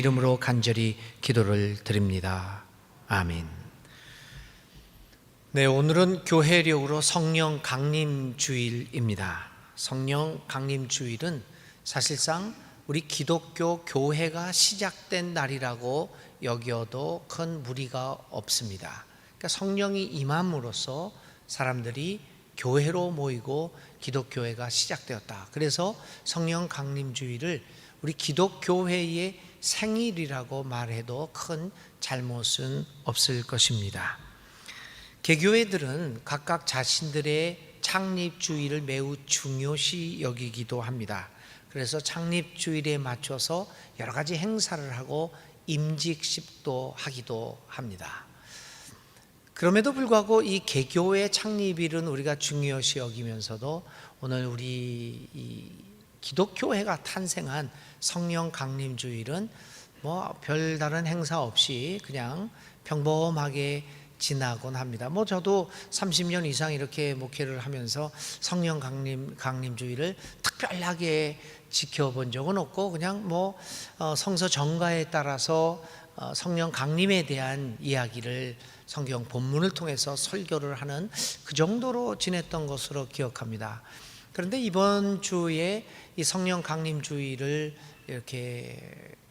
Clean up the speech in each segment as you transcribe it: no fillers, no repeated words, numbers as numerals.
이름으로 간절히 기도를 드립니다. 아멘. 네, 오늘은 교회력으로 성령 강림 주일입니다. 성령 강림 주일은 사실상 우리 기독교 교회가 시작된 날이라고 여겨도 큰 무리가 없습니다. 그러니까 성령이 임함으로써 사람들이 교회로 모이고 기독교회가 시작되었다. 그래서 성령 강림 주일을 우리 기독교회의 생일이라고 말해도 큰 잘못은 없을 것입니다. 개교회들은 각각 자신들의 창립주일을 매우 중요시 여기기도 합니다. 그래서 창립주일에 맞춰서 여러 가지 행사를 하고 임직식도 하기도 합니다. 그럼에도 불구하고 이 개교회 창립일은 우리가 중요시 여기면서도 오늘 우리 이 기독교회가 탄생한 성령 강림 주일은 별다른 행사 없이 그냥 평범하게 지나곤 합니다. 저도 30년 이상 이렇게 목회를 하면서 성령 강림 주일을 특별하게 지켜본 적은 없고 그냥 성서 정가에 따라서 성령 강림에 대한 이야기를 성경 본문을 통해서 설교를 하는 그 정도로 지냈던 것으로 기억합니다. 그런데 이번 주에 이 성령 강림 주일을 이렇게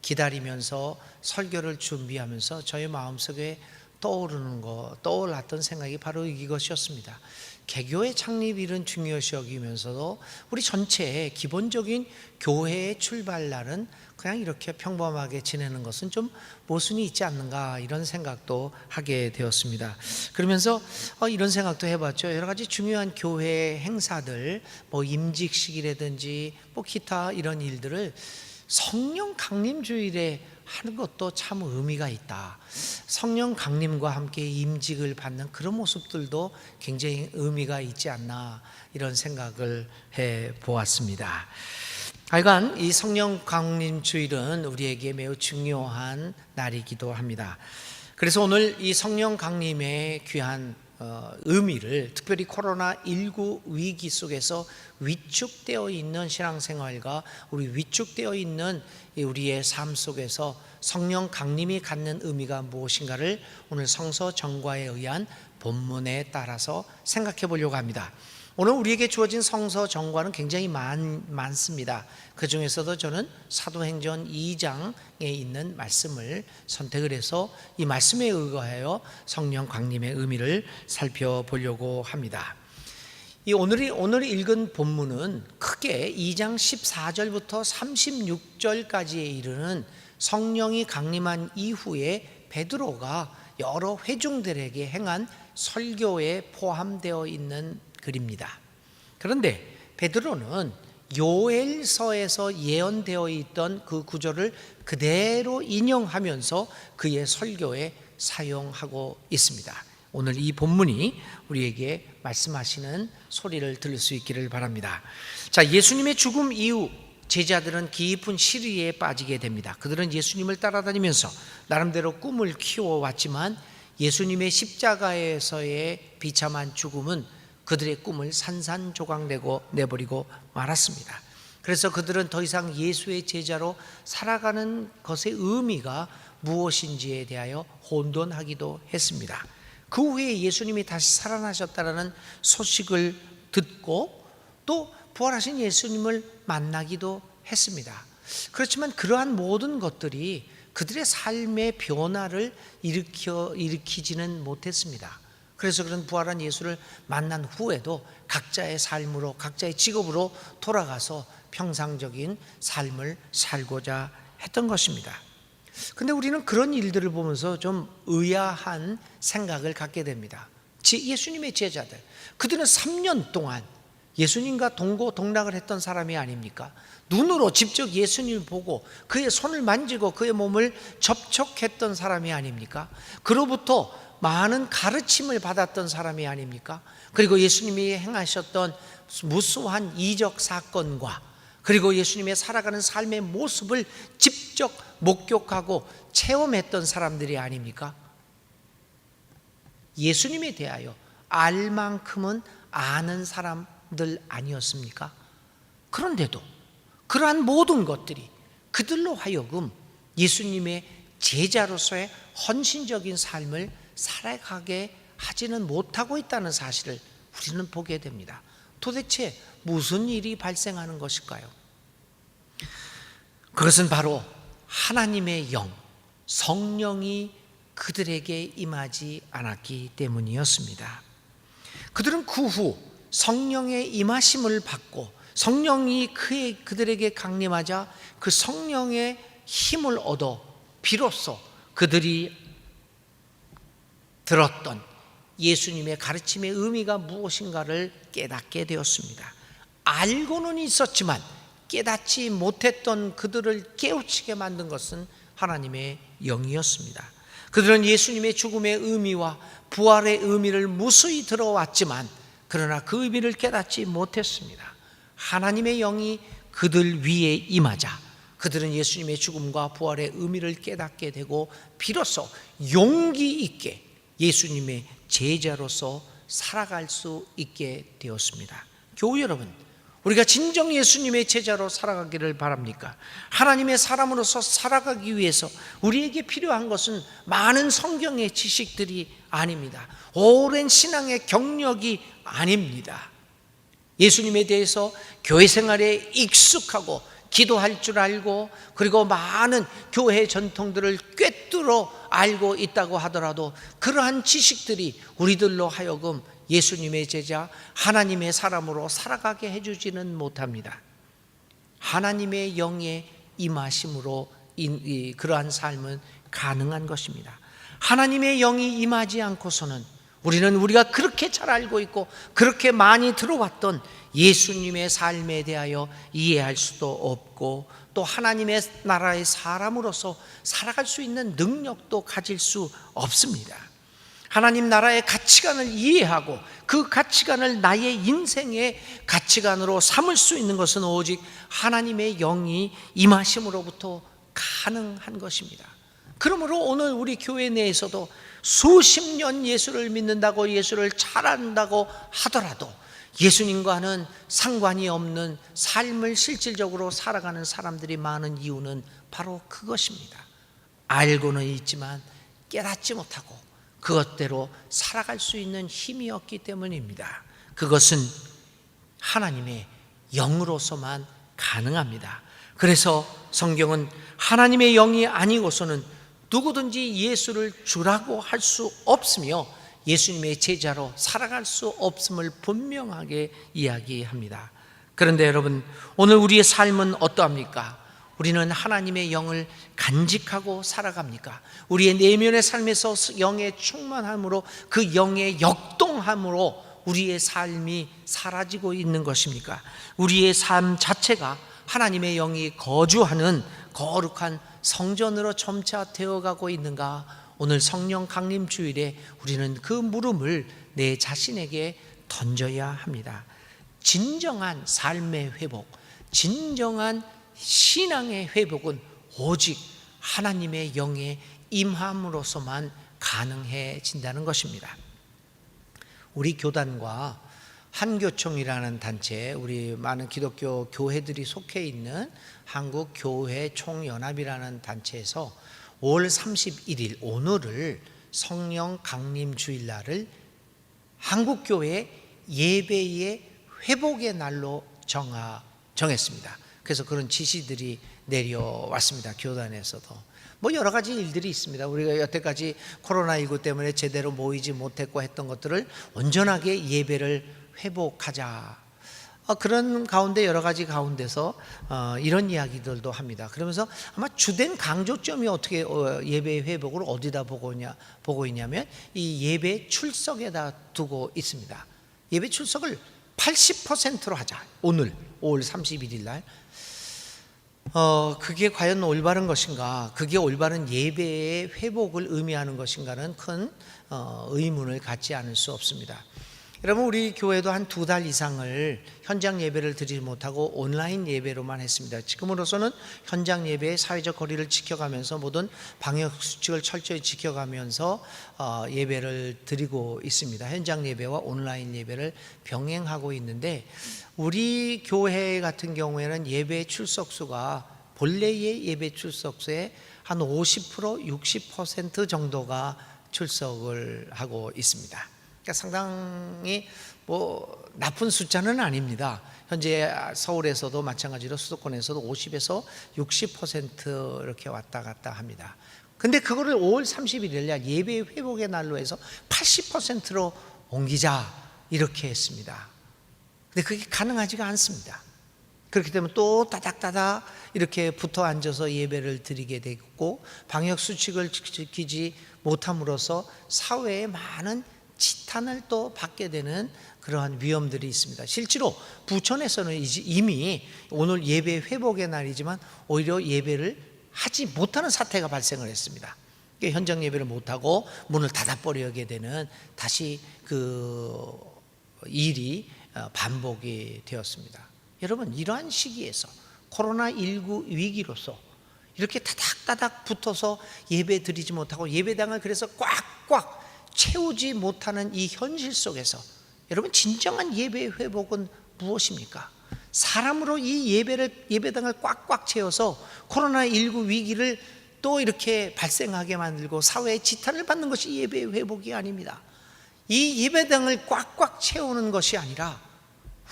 기다리면서 설교를 준비하면서 저의 마음속에 떠올랐던 생각이 바로 이것이었습니다. 개교의 창립일은 중요시 여기면서도 우리 전체의 기본적인 교회의 출발날은 그냥 이렇게 평범하게 지내는 것은 좀 모순이 있지 않는가, 이런 생각도 하게 되었습니다. 그러면서 이런 생각도 해봤죠. 여러 가지 중요한 교회 행사들, 임직식이라든지 기타 이런 일들을 성령 강림 주일에 하는 것도 참 의미가 있다. 성령 강림과 함께 임직을 받는 그런 모습들도 굉장히 의미가 있지 않나, 이런 생각을 해 보았습니다. 하여간 이 성령 강림 주일은 우리에게 매우 중요한 날이기도 합니다. 그래서 오늘 이 성령 강림의 귀한 의미를, 특별히 코로나19 위기 속에서 위축되어 있는 신앙생활과 우리 위축되어 있는 우리의 삶 속에서 성령 강림이 갖는 의미가 무엇인가를 오늘 성서 정과에 의한 본문에 따라서 생각해 보려고 합니다. 오늘 우리에게 주어진 성서 정과는 굉장히 많습니다. 그 중에서도 저는 사도행전 2장에 있는 말씀을 선택을 해서 이 말씀에 의거하여 성령 강림의 의미를 살펴보려고 합니다. 오늘 읽은 본문은 크게 2장 14절부터 36절까지에 이르는 성령이 강림한 이후에 베드로가 여러 회중들에게 행한 설교에 포함되어 있는 글입니다. 그런데 베드로는 요엘서에서 예언되어 있던 그 구절을 그대로 인용하면서 그의 설교에 사용하고 있습니다. 오늘 이 본문이 우리에게 말씀하시는 소리를 들을 수 있기를 바랍니다. 자, 예수님의 죽음 이후 제자들은 깊은 시리에 빠지게 됩니다. 그들은 예수님을 따라다니면서 나름대로 꿈을 키워왔지만 예수님의 십자가에서의 비참한 죽음은 그들의 꿈을 산산조각 내버리고 말았습니다. 그래서 그들은 더 이상 예수의 제자로 살아가는 것의 의미가 무엇인지에 대하여 혼돈하기도 했습니다. 그 후에 예수님이 다시 살아나셨다는 소식을 듣고 또 부활하신 예수님을 만나기도 했습니다. 그렇지만 그러한 모든 것들이 그들의 삶의 변화를 일으키지는 못했습니다. 그래서 그런 부활한 예수를 만난 후에도 각자의 삶으로, 각자의 직업으로 돌아가서 평상적인 삶을 살고자 했던 것입니다. 근데 우리는 그런 일들을 보면서 좀 의아한 생각을 갖게 됩니다. 예수님의 제자들, 그들은 3년 동안 예수님과 동고동락을 했던 사람이 아닙니까? 눈으로 직접 예수님을 보고 그의 손을 만지고 그의 몸을 접촉했던 사람이 아닙니까? 그로부터 많은 가르침을 받았던 사람이 아닙니까? 그리고 예수님이 행하셨던 무수한 이적 사건과 그리고 예수님의 살아가는 삶의 모습을 직접 목격하고 체험했던 사람들이 아닙니까? 예수님에 대하여 알 만큼은 아는 사람들 아니었습니까? 그런데도 그러한 모든 것들이 그들로 하여금 예수님의 제자로서의 헌신적인 삶을 살아가게 하지는 못하고 있다는 사실을 우리는 보게 됩니다. 도대체 무슨 일이 발생하는 것일까요? 그것은 바로 하나님의 영, 성령이 그들에게 임하지 않았기 때문이었습니다. 그들은 그 후 성령의 임하심을 받고 성령이 그들에게 강림하자 그 성령의 힘을 얻어 비로소 그들이 들었던 예수님의 가르침의 의미가 무엇인가를 깨닫게 되었습니다. 알고는 있었지만 깨닫지 못했던 그들을 깨우치게 만든 것은 하나님의 영이었습니다. 그들은 예수님의 죽음의 의미와 부활의 의미를 무수히 들어왔지만 그러나 그 의미를 깨닫지 못했습니다. 하나님의 영이 그들 위에 임하자 그들은 예수님의 죽음과 부활의 의미를 깨닫게 되고 비로소 용기 있게 예수님의 제자로서 살아갈 수 있게 되었습니다. 교우 여러분, 우리가 진정 예수님의 제자로 살아가기를 바랍니까? 하나님의 사람으로서 살아가기 위해서 우리에게 필요한 것은 많은 성경의 지식들이 아닙니다. 오랜 신앙의 경력이 아닙니다. 예수님에 대해서 교회 생활에 익숙하고 기도할 줄 알고 그리고 많은 교회 전통들을 꿰뚫어 알고 있다고 하더라도 그러한 지식들이 우리들로 하여금 예수님의 제자, 하나님의 사람으로 살아가게 해주지는 못합니다. 하나님의 영의 임하심으로 그러한 삶은 가능한 것입니다. 하나님의 영이 임하지 않고서는 우리가 그렇게 잘 알고 있고 그렇게 많이 들어왔던 예수님의 삶에 대하여 이해할 수도 없고 또 하나님의 나라의 사람으로서 살아갈 수 있는 능력도 가질 수 없습니다. 하나님 나라의 가치관을 이해하고 그 가치관을 나의 인생의 가치관으로 삼을 수 있는 것은 오직 하나님의 영이 임하심으로부터 가능한 것입니다. 그러므로 오늘 우리 교회 내에서도 수십 년 예수를 믿는다고 예수를 잘 안다고 하더라도 예수님과는 상관이 없는 삶을 실질적으로 살아가는 사람들이 많은 이유는 바로 그것입니다. 알고는 있지만 깨닫지 못하고 그것대로 살아갈 수 있는 힘이 없기 때문입니다. 그것은 하나님의 영으로서만 가능합니다. 그래서 성경은 하나님의 영이 아니고서는 누구든지 예수를 주라고 할 수 없으며 예수님의 제자로 살아갈 수 없음을 분명하게 이야기합니다. 그런데 여러분, 오늘 우리의 삶은 어떠합니까? 우리는 하나님의 영을 간직하고 살아갑니까? 우리의 내면의 삶에서 영의 충만함으로 그 영의 역동함으로 우리의 삶이 사라지고 있는 것입니까? 우리의 삶 자체가 하나님의 영이 거주하는 거룩한 성전으로 점차 되어가고 있는가? 오늘 성령 강림 주일에 우리는 그 물음을 내 자신에게 던져야 합니다. 진정한 삶의 회복, 진정한 신앙의 회복은 오직 하나님의 영의 임함으로서만 가능해진다는 것입니다. 우리 교단과 한교총이라는 단체, 우리 많은 기독교 교회들이 속해 있는 한국교회총연합이라는 단체에서 5월 31일 오늘을 성령 강림 주일날을 한국교회 예배의 회복의 날로 정했습니다. 그래서 그런 지시들이 내려왔습니다. 교단에서도 뭐 여러 가지 일들이 있습니다. 우리가 여태까지 코로나19 때문에 제대로 모이지 못했고 했던 것들을 온전하게 예배를 회복하자, 그런 가운데 여러 가지 가운데서 이런 이야기들도 합니다. 그러면서 아마 주된 강조점이 어떻게 예배 회복을 어디다 보고 있냐면 이 예배 출석에다 두고 있습니다. 예배 출석을 80%로 하자. 오늘 5월 31일 날 그게 과연 올바른 것인가, 그게 올바른 예배의 회복을 의미하는 것인가는 큰 의문을 갖지 않을 수 없습니다. 여러분, 우리 교회도 한 2달 이상을 현장 예배를 드리지 못하고 온라인 예배로만 했습니다. 지금으로서는 현장 예배의 사회적 거리를 지켜가면서 모든 방역수칙을 철저히 지켜가면서 예배를 드리고 있습니다. 현장 예배와 온라인 예배를 병행하고 있는데, 우리 교회 같은 경우에는 예배 출석수가 본래의 예배 출석수의 한 50%, 60% 정도가 출석을 하고 있습니다. 그러니까 상당히 뭐 나쁜 숫자는 아닙니다. 현재 서울에서도 마찬가지로 수도권에서도 50에서 60% 이렇게 왔다 갔다 합니다. 근데 그거를 5월 31일 날 예배 회복의 날로 해서 80%로 옮기자 이렇게 했습니다. 근데 그게 가능하지가 않습니다. 그렇기 때문에 또 따닥따닥 이렇게 붙어 앉아서 예배를 드리게 되고, 방역 수칙을 지키지 못함으로써 사회에 많은 지탄을 또 받게 되는 그러한 위험들이 있습니다. 실제로 부천에서는 이미 오늘 예배 회복의 날이지만 오히려 예배를 하지 못하는 사태가 발생을 했습니다. 현장 예배를 못하고 문을 닫아버리게 되는 다시 그 일이 반복이 되었습니다. 여러분, 이러한 시기에서 코로나19 위기로서 이렇게 타닥타닥 붙어서 예배 드리지 못하고 예배당을 그래서 꽉꽉 채우지 못하는 이 현실 속에서 여러분, 진정한 예배 회복은 무엇입니까? 사람으로 이 예배당을 꽉꽉 채워서 코로나19 위기를 또 이렇게 발생하게 만들고 사회의 지탄을 받는 것이 예배 회복이 아닙니다. 이 예배당을 꽉꽉 채우는 것이 아니라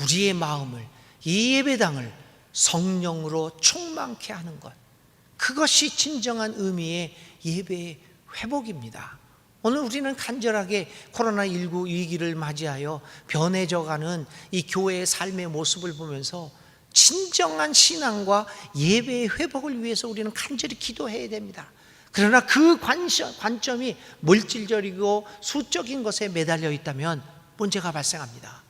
우리의 마음을, 이 예배당을 성령으로 충만케 하는 것, 그것이 진정한 의미의 예배 회복입니다. 오늘 우리는 간절하게 코로나19 위기를 맞이하여 변해져가는 이 교회의 삶의 모습을 보면서 진정한 신앙과 예배의 회복을 위해서 우리는 간절히 기도해야 됩니다. 그러나 그 관점이 물질적이고 수적인 것에 매달려 있다면 문제가 발생합니다.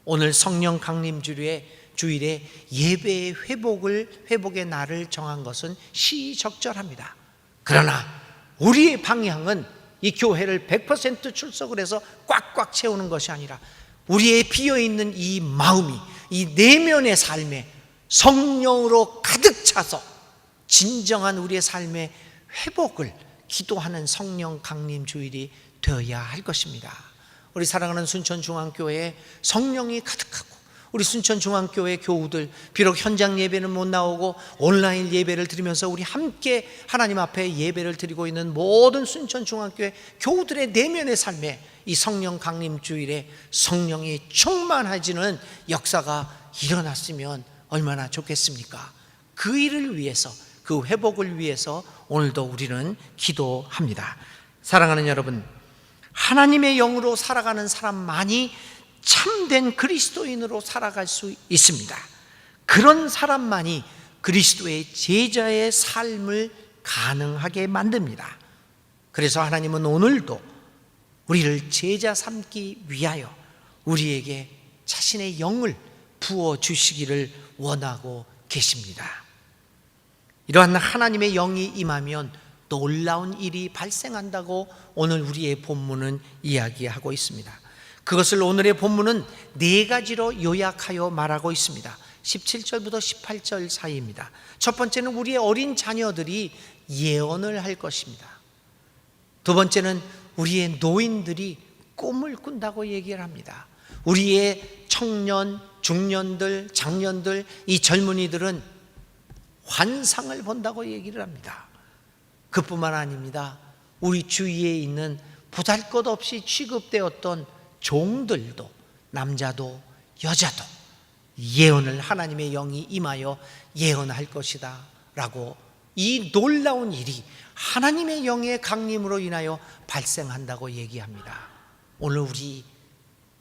오늘 성령 강림 주일에 예배의 회복의 날을 정한 것은 시적절합니다. 그러나 우리의 방향은 이 교회를 100% 출석을 해서 꽉꽉 채우는 것이 아니라 우리의 비어있는 이 마음이, 이 내면의 삶에 성령으로 가득 차서 진정한 우리의 삶의 회복을 기도하는 성령 강림 주일이 되어야 할 것입니다. 우리 사랑하는 순천중앙교회에 성령이 가득하고, 우리 순천중앙교회 교우들 비록 현장 예배는 못 나오고 온라인 예배를 드리면서 우리 함께 하나님 앞에 예배를 드리고 있는 모든 순천중앙교회 교우들의 내면의 삶에 이 성령 강림 주일에 성령이 충만해지는 역사가 일어났으면 얼마나 좋겠습니까? 그 일을 위해서, 그 회복을 위해서 오늘도 우리는 기도합니다. 사랑하는 여러분, 하나님의 영으로 살아가는 사람만이 참된 그리스도인으로 살아갈 수 있습니다. 그런 사람만이 그리스도의 제자의 삶을 가능하게 만듭니다. 그래서 하나님은 오늘도 우리를 제자 삼기 위하여 우리에게 자신의 영을 부어주시기를 원하고 계십니다. 이러한 하나님의 영이 임하면 놀라운 일이 발생한다고 오늘 우리의 본문은 이야기하고 있습니다. 그것을 오늘의 본문은 4가지로 요약하여 말하고 있습니다. 17절부터 18절 사이입니다. 첫 번째는 우리의 어린 자녀들이 예언을 할 것입니다. 두 번째는 우리의 노인들이 꿈을 꾼다고 얘기를 합니다. 우리의 청년, 중년들, 장년들, 이 젊은이들은 환상을 본다고 얘기를 합니다. 그뿐만 아닙니다. 우리 주위에 있는 보잘것없이 취급되었던 종들도, 남자도 여자도 예언을, 하나님의 영이 임하여 예언할 것이다 라고, 이 놀라운 일이 하나님의 영의 강림으로 인하여 발생한다고 얘기합니다. 오늘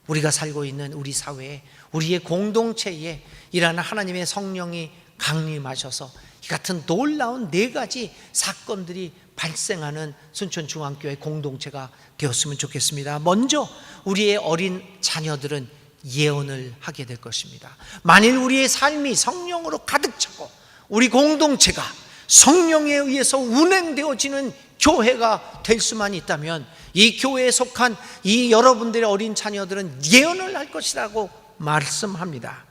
우리가 살고 있는 우리 사회에, 우리의 공동체에 이러한 하나님의 성령이 강림하셔서 이 같은 놀라운 4가지 사건들이 발생하는 순천중앙교회 공동체가 되었으면 좋겠습니다. 먼저 우리의 어린 자녀들은 예언을 하게 될 것입니다. 만일 우리의 삶이 성령으로 가득 차고 우리 공동체가 성령에 의해서 운행되어지는 교회가 될 수만 있다면 이 교회에 속한 이 여러분들의 어린 자녀들은 예언을 할 것이라고 말씀합니다.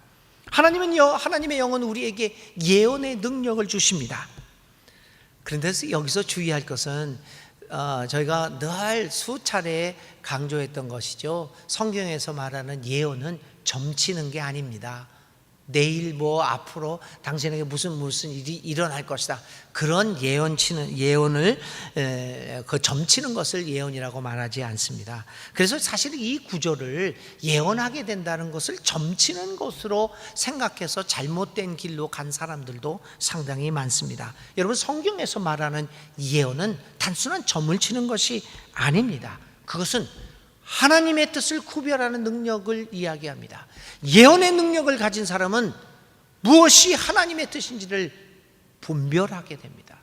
하나님의 영은 우리에게 예언의 능력을 주십니다. 그런데 여기서 주의할 것은 저희가 늘 수차례 강조했던 것이죠. 성경에서 말하는 예언은 점치는 게 아닙니다. 내일 뭐 앞으로 당신에게 무슨 일이 일어날 것이다. 그런 예언을 그 점치는 것을 예언이라고 말하지 않습니다. 그래서 사실 이 구절을 예언하게 된다는 것을 점치는 것으로 생각해서 잘못된 길로 간 사람들도 상당히 많습니다. 여러분, 성경에서 말하는 예언은 단순한 점을 치는 것이 아닙니다. 그것은 하나님의 뜻을 구별하는 능력을 이야기합니다. 예언의 능력을 가진 사람은 무엇이 하나님의 뜻인지를 분별하게 됩니다.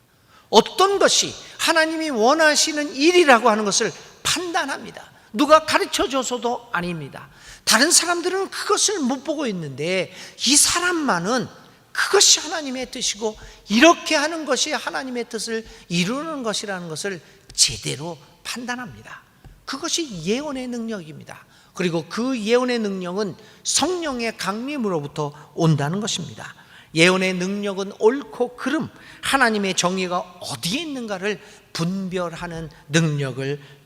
어떤 것이 하나님이 원하시는 일이라고 하는 것을 판단합니다. 누가 가르쳐줘서도 아닙니다. 다른 사람들은 그것을 못 보고 있는데 이 사람만은 그것이 하나님의 뜻이고 이렇게 하는 것이 하나님의 뜻을 이루는 것이라는 것을 제대로 판단합니다. 그것이 예언의 능력입니다. 그리고 그 예언의 능력은 성령의 강림으로부터 온다는 것입니다. 예언의 능력은 옳고 그름, 하나님의 정의가 어디에 있는가를 분별하는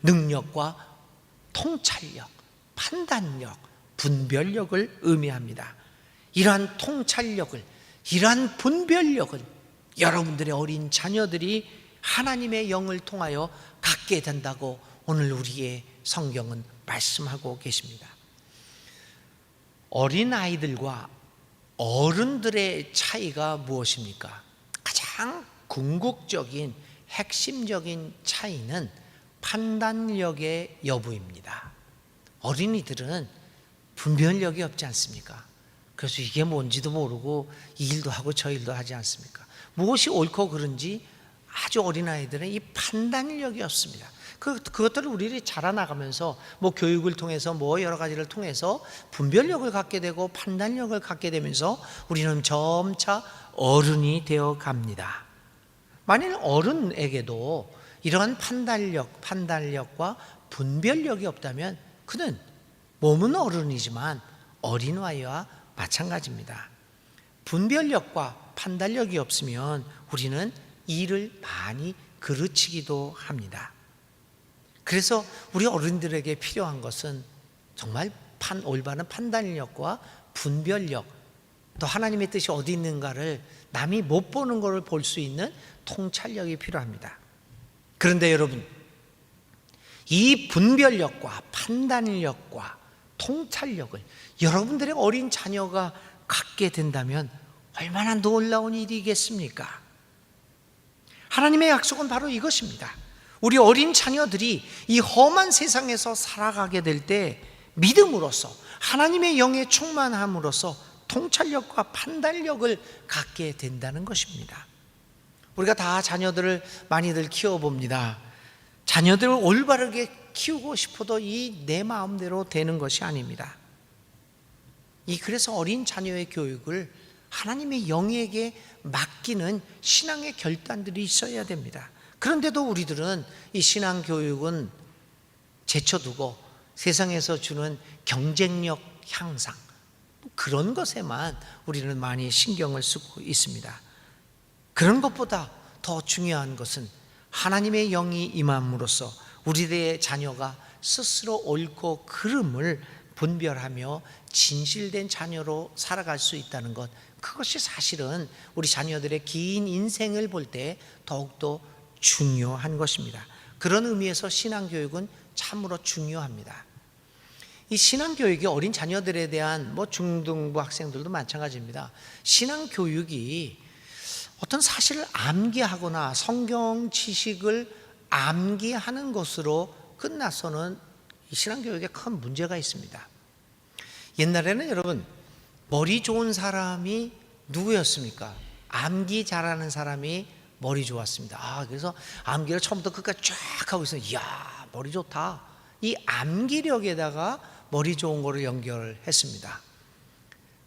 능력과 통찰력, 판단력, 분별력을 의미합니다. 이러한 통찰력을, 이러한 분별력을 여러분들의 어린 자녀들이 하나님의 영을 통하여 갖게 된다고 오늘 우리의 성경은 말씀하고 계십니다. 어린아이들과 어른들의 차이가 무엇입니까? 가장 궁극적인 핵심적인 차이는 판단력의 여부입니다. 어린이들은 분별력이 없지 않습니까? 그래서 이게 뭔지도 모르고 이 일도 하고 저 일도 하지 않습니까? 무엇이 옳고 그른지 아주 어린아이들은 이 판단력이 없습니다. 그것들을 우리들이 자라나가면서 뭐 교육을 통해서 뭐 여러 가지를 통해서 분별력을 갖게 되고 판단력을 갖게 되면서 우리는 점차 어른이 되어 갑니다. 만일 어른에게도 이러한 판단력과 분별력이 없다면 그는 몸은 어른이지만 어린아이와 마찬가지입니다. 분별력과 판단력이 없으면 우리는 일을 많이 그르치기도 합니다. 그래서 우리 어른들에게 필요한 것은 정말 올바른 판단력과 분별력, 또 하나님의 뜻이 어디 있는가를 남이 못 보는 것을 볼 수 있는 통찰력이 필요합니다. 그런데 여러분, 이 분별력과 판단력과 통찰력을 여러분들의 어린 자녀가 갖게 된다면 얼마나 놀라운 일이겠습니까? 하나님의 약속은 바로 이것입니다. 우리 어린 자녀들이 이 험한 세상에서 살아가게 될 때 믿음으로써 하나님의 영에 충만함으로써 통찰력과 판단력을 갖게 된다는 것입니다. 우리가 다 자녀들을 많이들 키워봅니다. 자녀들을 올바르게 키우고 싶어도 이 내 마음대로 되는 것이 아닙니다. 그래서 어린 자녀의 교육을 하나님의 영에게 맡기는 신앙의 결단들이 있어야 됩니다. 그런데도 우리들은 이 신앙 교육은 제쳐두고 세상에서 주는 경쟁력 향상, 그런 것에만 우리는 많이 신경을 쓰고 있습니다. 그런 것보다 더 중요한 것은 하나님의 영이 임함으로써 우리의 자녀가 스스로 옳고 그름을 분별하며 진실된 자녀로 살아갈 수 있다는 것, 그것이 사실은 우리 자녀들의 긴 인생을 볼 때 더욱더 중요한 것입니다. 그런 의미에서 신앙교육은 참으로 중요합니다. 이 신앙교육이 어린 자녀들에 대한 중등부 학생들도 마찬가지입니다. 신앙교육이 어떤 사실을 암기하거나 성경 지식을 암기하는 것으로 끝나서는 이 신앙교육에 큰 문제가 있습니다. 옛날에는 여러분, 머리 좋은 사람이 누구였습니까? 암기 잘하는 사람이 머리 좋았습니다. 그래서 암기를 처음부터 끝까지 쫙 하고 있어요. 이야, 머리 좋다. 이 암기력에다가 머리 좋은 거를 연결했습니다.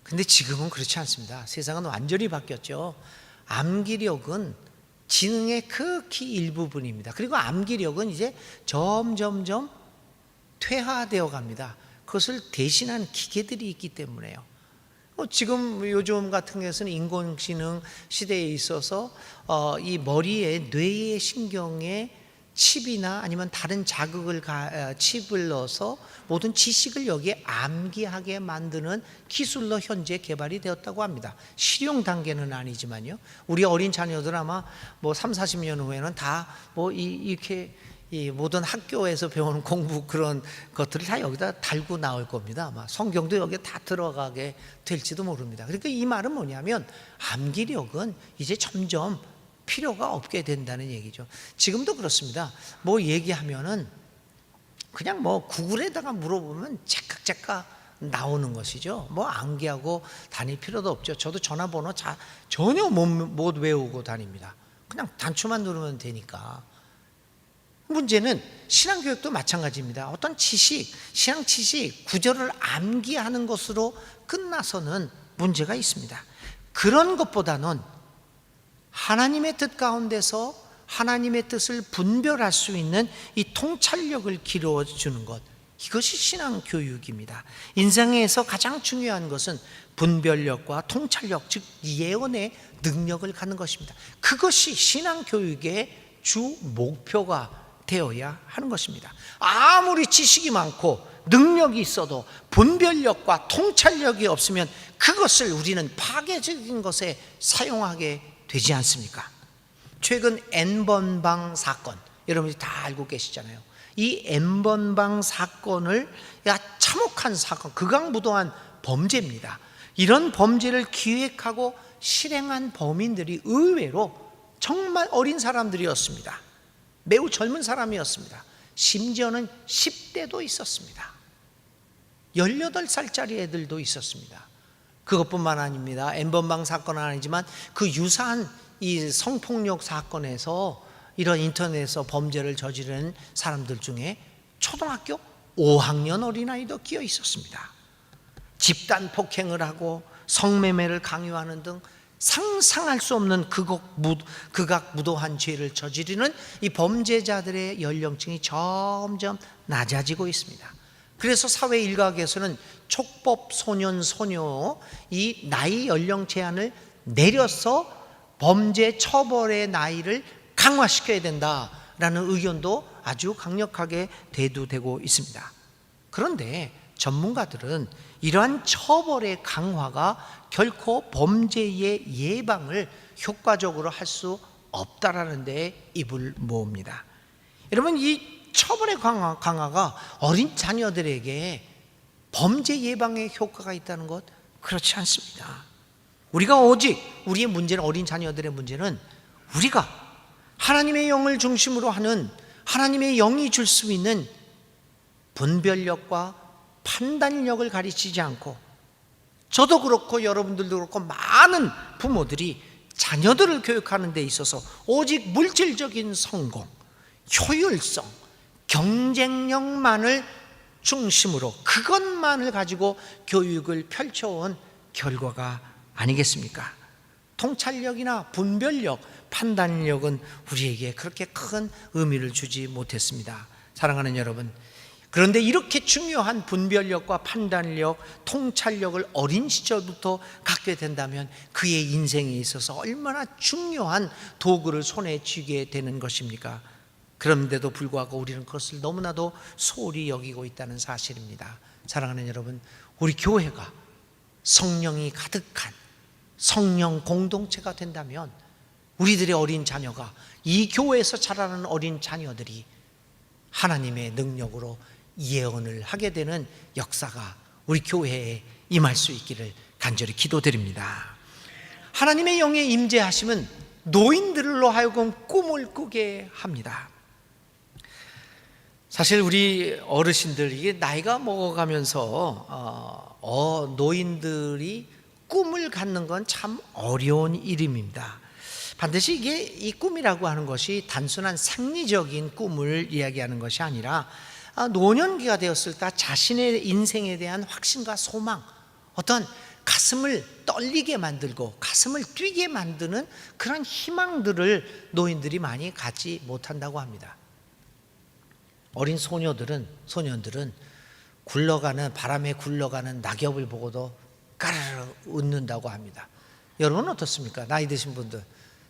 근데 지금은 그렇지 않습니다. 세상은 완전히 바뀌었죠. 암기력은 지능의 극히 일부분입니다. 그리고 암기력은 이제 점점점 퇴화되어 갑니다. 그것을 대신한 기계들이 있기 때문에요. 지금 요즘 같은 경우에는 인공지능 시대에 있어서 이 머리에 뇌의 신경에 칩이나 아니면 다른 칩을 넣어서 모든 지식을 여기에 암기하게 만드는 기술로 현재 개발이 되었다고 합니다. 실용 단계는 아니지만요. 우리 어린 자녀들 아마 뭐 3, 40년 후에는 다 뭐 이렇게 이 모든 학교에서 배우는 공부 그런 것들을 다 여기다 달고 나올 겁니다. 아마 성경도 여기에 다 들어가게 될지도 모릅니다. 그러니까 이 말은 뭐냐면 암기력은 이제 점점 필요가 없게 된다는 얘기죠. 지금도 그렇습니다. 뭐 얘기하면은 그냥 뭐 구글에다가 물어보면 째깍째깍 나오는 것이죠. 뭐 암기하고 다닐 필요도 없죠. 저도 전화번호 전혀 못 외우고 다닙니다. 그냥 단추만 누르면 되니까. 문제는 신앙교육도 마찬가지입니다. 어떤 지식, 신앙 지식, 구절을 암기하는 것으로 끝나서는 문제가 있습니다. 그런 것보다는 하나님의 뜻 가운데서 하나님의 뜻을 분별할 수 있는 이 통찰력을 기르어주는 것, 이것이 신앙교육입니다. 인생에서 가장 중요한 것은 분별력과 통찰력, 즉 예언의 능력을 갖는 것입니다. 그것이 신앙교육의 주 목표가 되어야 하는 것입니다. 아무리 지식이 많고 능력이 있어도 분별력과 통찰력이 없으면 그것을 우리는 파괴적인 것에 사용하게 되지 않습니까? 최근 N번방 사건, 여러분이 다 알고 계시잖아요. 이 N번방 사건을 참혹한 사건, 극악무도한 범죄입니다. 이런 범죄를 기획하고 실행한 범인들이 의외로 정말 어린 사람들이었습니다. 매우 젊은 사람이었습니다. 심지어는 10대도 있었습니다. 18살짜리 애들도 있었습니다. 그것뿐만 아닙니다. N번방 사건은 아니지만 그 유사한 이 성폭력 사건에서 이런 인터넷에서 범죄를 저지른 사람들 중에 초등학교 5학년 어린아이도 끼어 있었습니다. 집단 폭행을 하고 성매매를 강요하는 등 상상할 수 없는 극악무도한 죄를 저지르는 이 범죄자들의 연령층이 점점 낮아지고 있습니다. 그래서 사회 일각에서는 촉법 소년 소녀 이 나이 연령 제한을 내려서 범죄 처벌의 나이를 강화시켜야 된다라는 의견도 아주 강력하게 대두되고 있습니다. 그런데 전문가들은 이러한 처벌의 강화가 결코 범죄의 예방을 효과적으로 할 수 없다라는 데 입을 모읍니다. 여러분, 이 처벌의 강화가 어린 자녀들에게 범죄 예방에 효과가 있다는 것, 그렇지 않습니다. 우리가 오직 우리의 문제는, 어린 자녀들의 문제는 우리가 하나님의 영을 중심으로 하는, 하나님의 영이 줄 수 있는 분별력과 판단력을 가르치지 않고, 저도 그렇고 여러분들도 그렇고 많은 부모들이 자녀들을 교육하는 데 있어서 오직 물질적인 성공, 효율성, 경쟁력만을 중심으로 그것만을 가지고 교육을 펼쳐온 결과가 아니겠습니까? 통찰력이나 분별력, 판단력은 우리에게 그렇게 큰 의미를 주지 못했습니다. 사랑하는 여러분, 그런데 이렇게 중요한 분별력과 판단력, 통찰력을 어린 시절부터 갖게 된다면 그의 인생에 있어서 얼마나 중요한 도구를 손에 쥐게 되는 것입니까? 그런데도 불구하고 우리는 그것을 너무나도 소홀히 여기고 있다는 사실입니다. 사랑하는 여러분, 우리 교회가 성령이 가득한 성령 공동체가 된다면 우리들의 어린 자녀가, 이 교회에서 자라는 어린 자녀들이 하나님의 능력으로 예언을 하게 되는 역사가 우리 교회에 임할 수 있기를 간절히 기도드립니다. 하나님의 영의 임재하심은 노인들로 하여금 꿈을 꾸게 합니다. 사실 우리 어르신들, 이게 나이가 먹어가면서 노인들이 꿈을 갖는 건 참 어려운 일입니다. 반드시 이게 이 꿈이라고 하는 것이 단순한 생리적인 꿈을 이야기하는 것이 아니라 노년기가 되었을 때 자신의 인생에 대한 확신과 소망, 어떤 가슴을 떨리게 만들고 가슴을 뛰게 만드는 그런 희망들을 노인들이 많이 갖지 못한다고 합니다. 어린 소년들은 바람에 굴러가는 낙엽을 보고도 까르르 웃는다고 합니다. 여러분은 어떻습니까? 나이 드신 분들,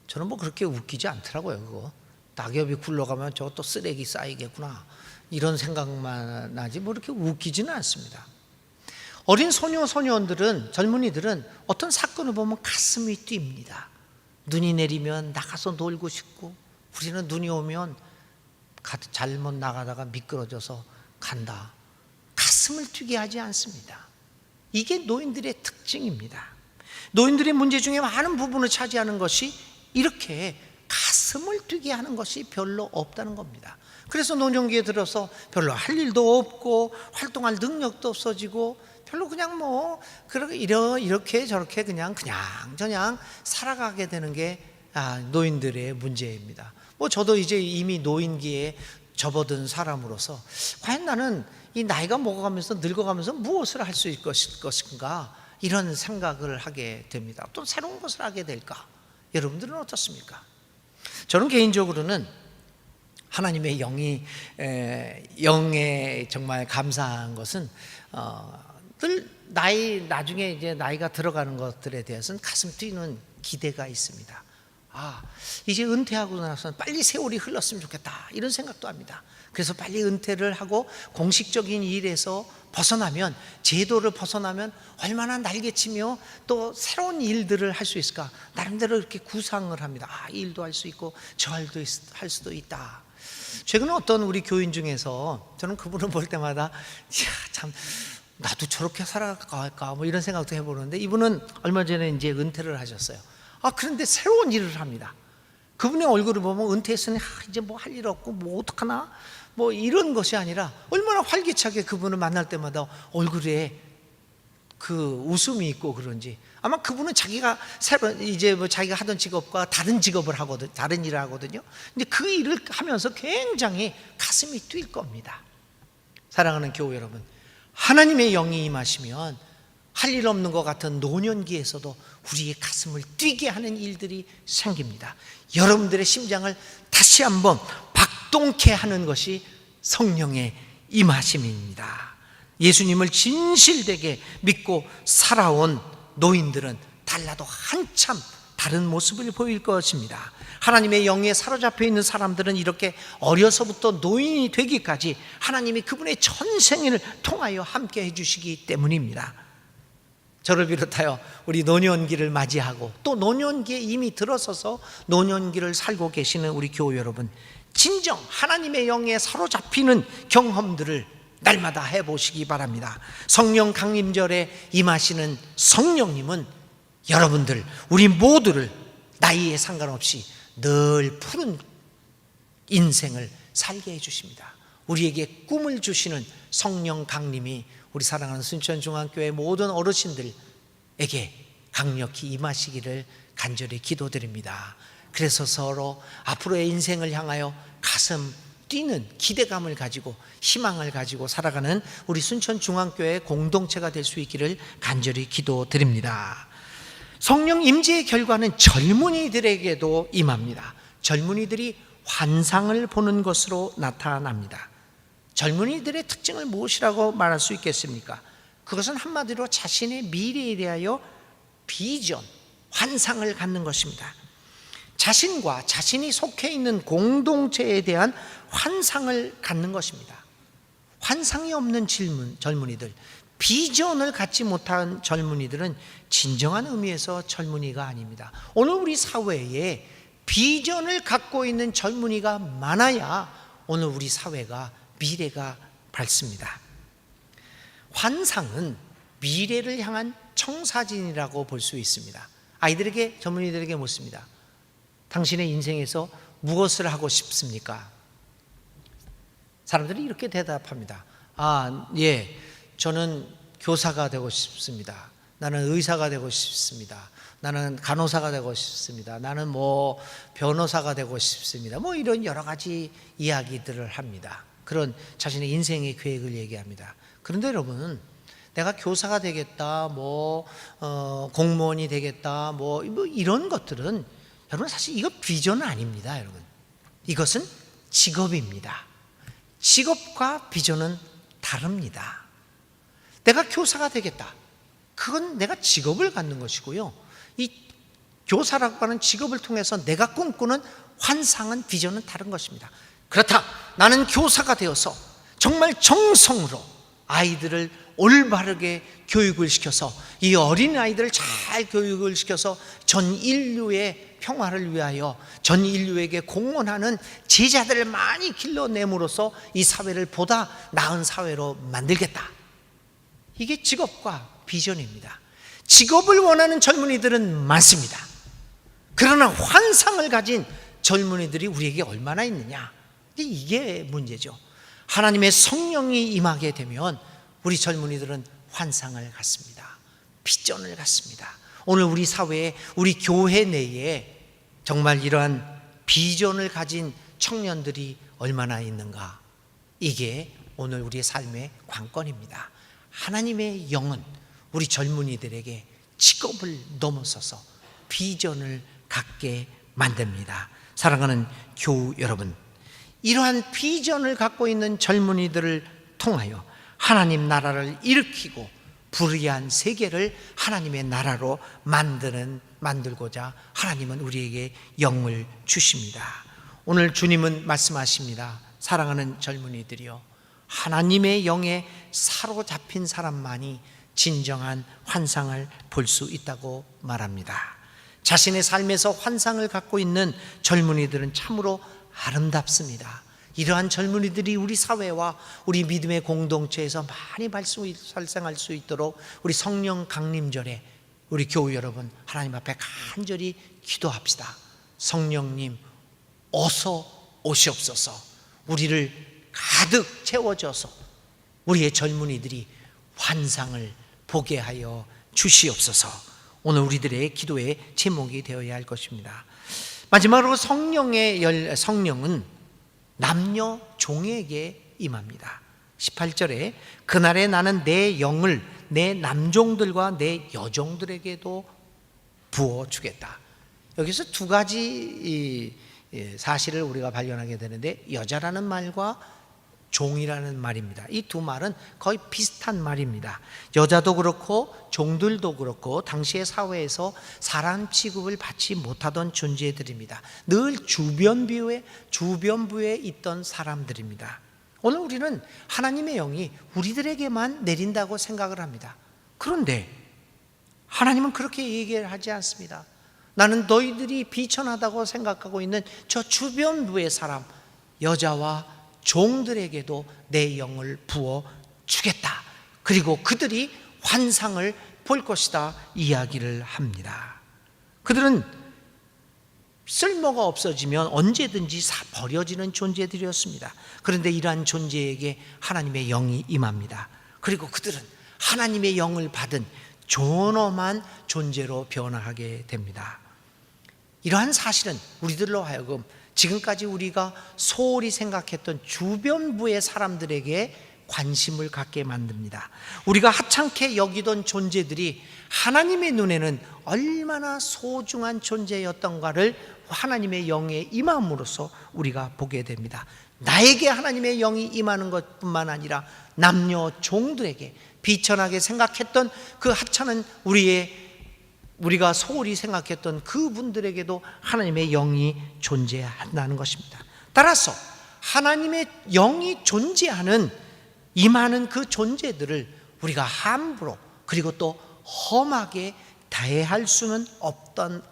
저는 뭐 그렇게 웃기지 않더라고요. 그거 낙엽이 굴러가면 저것도 쓰레기 쌓이겠구나, 이런 생각만 나지 뭐 이렇게 웃기지는 않습니다. 어린 소녀들은, 젊은이들은 어떤 사건을 보면 가슴이 뜁니다. 눈이 내리면 나가서 놀고 싶고, 우리는 눈이 오면 잘못 나가다가 미끄러져서 간다. 가슴을 뛰게 하지 않습니다. 이게 노인들의 특징입니다. 노인들의 문제 중에 많은 부분을 차지하는 것이 이렇게 가슴을 뛰게 하는 것이 별로 없다는 겁니다. 그래서 노년기에 들어서 별로 할 일도 없고 활동할 능력도 없어지고 별로 그냥 뭐 이렇게 저렇게 그냥 살아가게 되는 게 노인들의 문제입니다. 뭐 저도 이제 이미 노인기에 접어든 사람으로서 과연 나는 이 나이가 먹어가면서 늙어가면서 무엇을 할 수 있을 것인가, 이런 생각을 하게 됩니다. 또 새로운 것을 하게 될까? 여러분들은 어떻습니까? 저는 개인적으로는 하나님의 영에 정말 감사한 것은 늘 나중에 이제 나이가 들어가는 것들에 대해서는 가슴 뛰는 기대가 있습니다. 이제 은퇴하고 나서는 빨리 세월이 흘렀으면 좋겠다, 이런 생각도 합니다. 그래서 빨리 은퇴를 하고 공식적인 일에서 벗어나면, 제도를 벗어나면 얼마나 날개치며 또 새로운 일들을 할 수 있을까, 나름대로 이렇게 구상을 합니다. 이 일도 할 수 있고 저 일도 할 수도 있다. 최근에 어떤 우리 교인 중에서 저는 그분을 볼 때마다 참 나도 저렇게 살아갈까 뭐 이런 생각도 해보는데, 이분은 얼마 전에 이제 은퇴를 하셨어요. 그런데 새로운 일을 합니다. 그분의 얼굴을 보면 은퇴했으니 이제 뭐 할 일 없고 뭐 어떡하나 뭐 이런 것이 아니라 얼마나 활기차게 그분을 만날 때마다 얼굴에 그 웃음이 있고, 그런지 아마 그분은 자기가 이제 뭐 자기가 하던 직업과 다른 직업을 하거든, 다른 일을 하거든요. 근데 그 일을 하면서 굉장히 가슴이 뛸 겁니다. 사랑하는 교회 여러분, 하나님의 영이 임하시면 할 일 없는 것 같은 노년기에서도 우리의 가슴을 뛰게 하는 일들이 생깁니다. 여러분들의 심장을 다시 한번 박동케 하는 것이 성령의 임하심입니다. 예수님을 진실되게 믿고 살아온 노인들은 달라도 한참 다른 모습을 보일 것입니다. 하나님의 영에 사로잡혀 있는 사람들은 이렇게 어려서부터 노인이 되기까지 하나님이 그분의 전생을 통하여 함께 해주시기 때문입니다. 저를 비롯하여 우리 노년기를 맞이하고 또 노년기에 이미 들어서서 노년기를 살고 계시는 우리 교회 여러분, 진정 하나님의 영에 사로잡히는 경험들을 날마다 해보시기 바랍니다. 성령 강림절에 임하시는 성령님은 여러분들, 우리 모두를 나이에 상관없이 늘 푸른 인생을 살게 해주십니다. 우리에게 꿈을 주시는 성령 강림이 우리 사랑하는 순천중앙교회 모든 어르신들에게 강력히 임하시기를 간절히 기도드립니다. 그래서 서로 앞으로의 인생을 향하여 가슴 뛰는 기대감을 가지고 희망을 가지고 살아가는 우리 순천중앙교회 공동체가 될 수 있기를 간절히 기도드립니다. 성령 임재의 결과는 젊은이들에게도 임합니다. 젊은이들이 환상을 보는 것으로 나타납니다. 젊은이들의 특징을 무엇이라고 말할 수 있겠습니까? 그것은 한마디로 자신의 미래에 대하여 비전, 환상을 갖는 것입니다. 자신과 자신이 속해 있는 공동체에 대한 환상을 갖는 것입니다. 환상이 없는 젊은이들, 비전을 갖지 못한 젊은이들은 진정한 의미에서 젊은이가 아닙니다. 오늘 우리 사회에 비전을 갖고 있는 젊은이가 많아야 오늘 우리 사회가 미래가 밝습니다. 환상은 미래를 향한 청사진이라고 볼 수 있습니다. 아이들에게, 젊은이들에게 묻습니다. 당신의 인생에서 무엇을 하고 싶습니까? 사람들이 이렇게 대답합니다. 저는 교사가 되고 싶습니다. 나는 의사가 되고 싶습니다. 나는 간호사가 되고 싶습니다. 나는 뭐 변호사가 되고 싶습니다. 뭐 이런 여러 가지 이야기들을 합니다. 그런 자신의 인생의 계획을 얘기합니다. 그런데 여러분, 내가 교사가 되겠다, 공무원이 되겠다, 뭐 이런 것들은 여러분 사실 이거 비전은 아닙니다. 여러분, 이것은 직업입니다. 직업과 비전은 다릅니다. 내가 교사가 되겠다, 그건 내가 직업을 갖는 것이고요, 이 교사라고 하는 직업을 통해서 내가 꿈꾸는 환상은 비전은 다른 것입니다. 그렇다, 나는 교사가 되어서 정말 정성으로 아이들을 올바르게 교육을 시켜서 이 어린 아이들을 잘 교육을 시켜서 전 인류의 평화를 위하여 전 인류에게 공헌하는 제자들을 많이 길러내므로써 이 사회를 보다 나은 사회로 만들겠다. 이게 직업과 비전입니다. 직업을 원하는 젊은이들은 많습니다. 그러나 환상을 가진 젊은이들이 우리에게 얼마나 있느냐, 이게 문제죠. 하나님의 성령이 임하게 되면 우리 젊은이들은 환상을 갖습니다. 비전을 갖습니다. 오늘 우리 사회에, 우리 교회 내에 정말 이러한 비전을 가진 청년들이 얼마나 있는가, 이게 오늘 우리의 삶의 관건입니다. 하나님의 영은 우리 젊은이들에게 직업을 넘어서서 비전을 갖게 만듭니다. 사랑하는 교우 여러분, 이러한 비전을 갖고 있는 젊은이들을 통하여 하나님 나라를 일으키고 불의한 세계를 하나님의 나라로 만들고자 하나님은 우리에게 영을 주십니다. 오늘 주님은 말씀하십니다. 사랑하는 젊은이들이여, 하나님의 영에 사로잡힌 사람만이 진정한 환상을 볼 수 있다고 말합니다. 자신의 삶에서 환상을 갖고 있는 젊은이들은 참으로 아름답습니다. 이러한 젊은이들이 우리 사회와 우리 믿음의 공동체에서 많이 발생할 수 있도록 우리 성령 강림절에 우리 교우 여러분, 하나님 앞에 간절히 기도합시다. 성령님 어서 오시옵소서. 우리를 가득 채워줘서 우리의 젊은이들이 환상을 보게 하여 주시옵소서. 오늘 우리들의 기도의 제목이 되어야 할 것입니다. 마지막으로 성령은 남녀 종에게 임합니다. 18절에 그날에 나는 내 영을 내 남종들과 내 여종들에게도 부어주겠다. 여기서 두 가지 사실을 우리가 발견하게 되는데, 여자라는 말과 종이라는 말입니다. 이 두 말은 거의 비슷한 말입니다. 여자도 그렇고 종들도 그렇고 당시의 사회에서 사람 취급을 받지 못하던 존재들입니다. 늘 주변부에 있던 사람들입니다. 오늘 우리는 하나님의 영이 우리들에게만 내린다고 생각을 합니다. 그런데 하나님은 그렇게 얘기를 하지 않습니다. 나는 너희들이 비천하다고 생각하고 있는 저 주변부의 사람, 여자와 종들에게도 내 영을 부어 주겠다. 그리고 그들이 환상을 볼 것이다 이야기를 합니다. 그들은 쓸모가 없어지면 언제든지 버려지는 존재들이었습니다. 그런데 이러한 존재에게 하나님의 영이 임합니다. 그리고 그들은 하나님의 영을 받은 존엄한 존재로 변화하게 됩니다. 이러한 사실은 우리들로 하여금 지금까지 우리가 소홀히 생각했던 주변부의 사람들에게 관심을 갖게 만듭니다. 우리가 하찮게 여기던 존재들이 하나님의 눈에는 얼마나 소중한 존재였던가를 하나님의 영의 임함으로써 우리가 보게 됩니다. 나에게 하나님의 영이 임하는 것뿐만 아니라 남녀 종들에게 비천하게 생각했던 그 하찮은 우리가 소홀히 생각했던 그분들에게도 하나님의 영이 존재한다는 것입니다. 따라서 하나님의 영이 존재하는 임하는 그 존재들을 우리가 함부로 그리고 또 험하게 대할 수는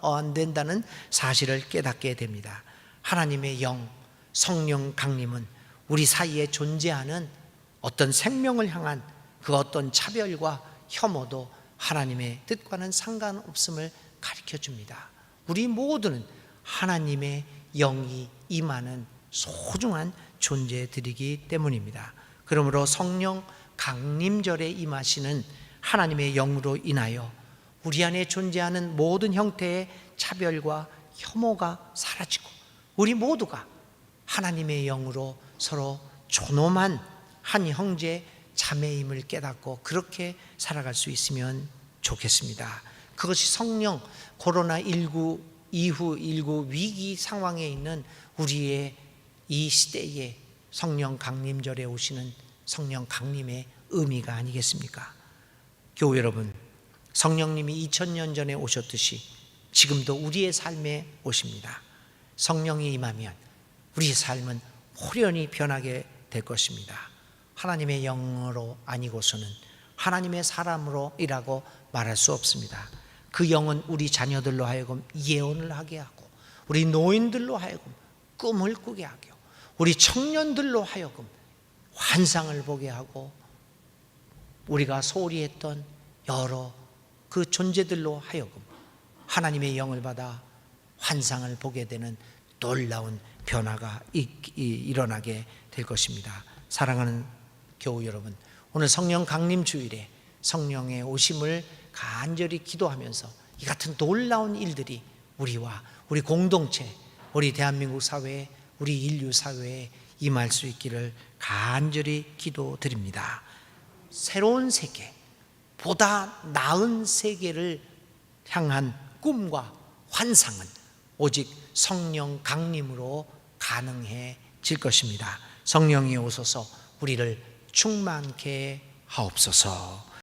안 된다는 사실을 깨닫게 됩니다. 하나님의 영, 성령 강림은 우리 사이에 존재하는 어떤 생명을 향한 그 어떤 차별과 혐오도 하나님의 뜻과는 상관없음을 가르쳐 줍니다. 우리 모두는 하나님의 영이 임하는 소중한 존재들이기 때문입니다. 그러므로 성령 강림절에 임하시는 하나님의 영으로 인하여 우리 안에 존재하는 모든 형태의 차별과 혐오가 사라지고 우리 모두가 하나님의 영으로 서로 존엄한 한 형제 자매임을 깨닫고 그렇게 살아갈 수 있으면 좋겠습니다. 그것이 성령 코로나19 이후 19 위기 상황에 있는 우리의 이 시대에 성령 강림절에 오시는 성령 강림의 의미가 아니겠습니까? 교우 여러분, 성령님이 2000년 전에 오셨듯이 지금도 우리의 삶에 오십니다. 성령이 임하면 우리 삶은 호련히 변하게 될 것입니다. 하나님의 영으로 아니고서는 하나님의 사람으로이라고 말할 수 없습니다. 그 영은 우리 자녀들로 하여금 예언을 하게 하고, 우리 노인들로 하여금 꿈을 꾸게 하고, 우리 청년들로 하여금 환상을 보게 하고, 우리가 소홀히 했던 여러 그 존재들로 하여금 하나님의 영을 받아 환상을 보게 되는 놀라운 변화가 일어나게 될 것입니다. 사랑하는 교우 여러분, 오늘 성령 강림 주일에 성령의 오심을 간절히 기도하면서 이 같은 놀라운 일들이 우리와 우리 공동체, 우리 대한민국 사회에, 우리 인류 사회에 임할 수 있기를 간절히 기도드립니다. 새로운 세계, 보다 나은 세계를 향한 꿈과 환상은 오직 성령 강림으로 가능해질 것입니다. 성령이 오소서 우리를 충만케 하옵소서.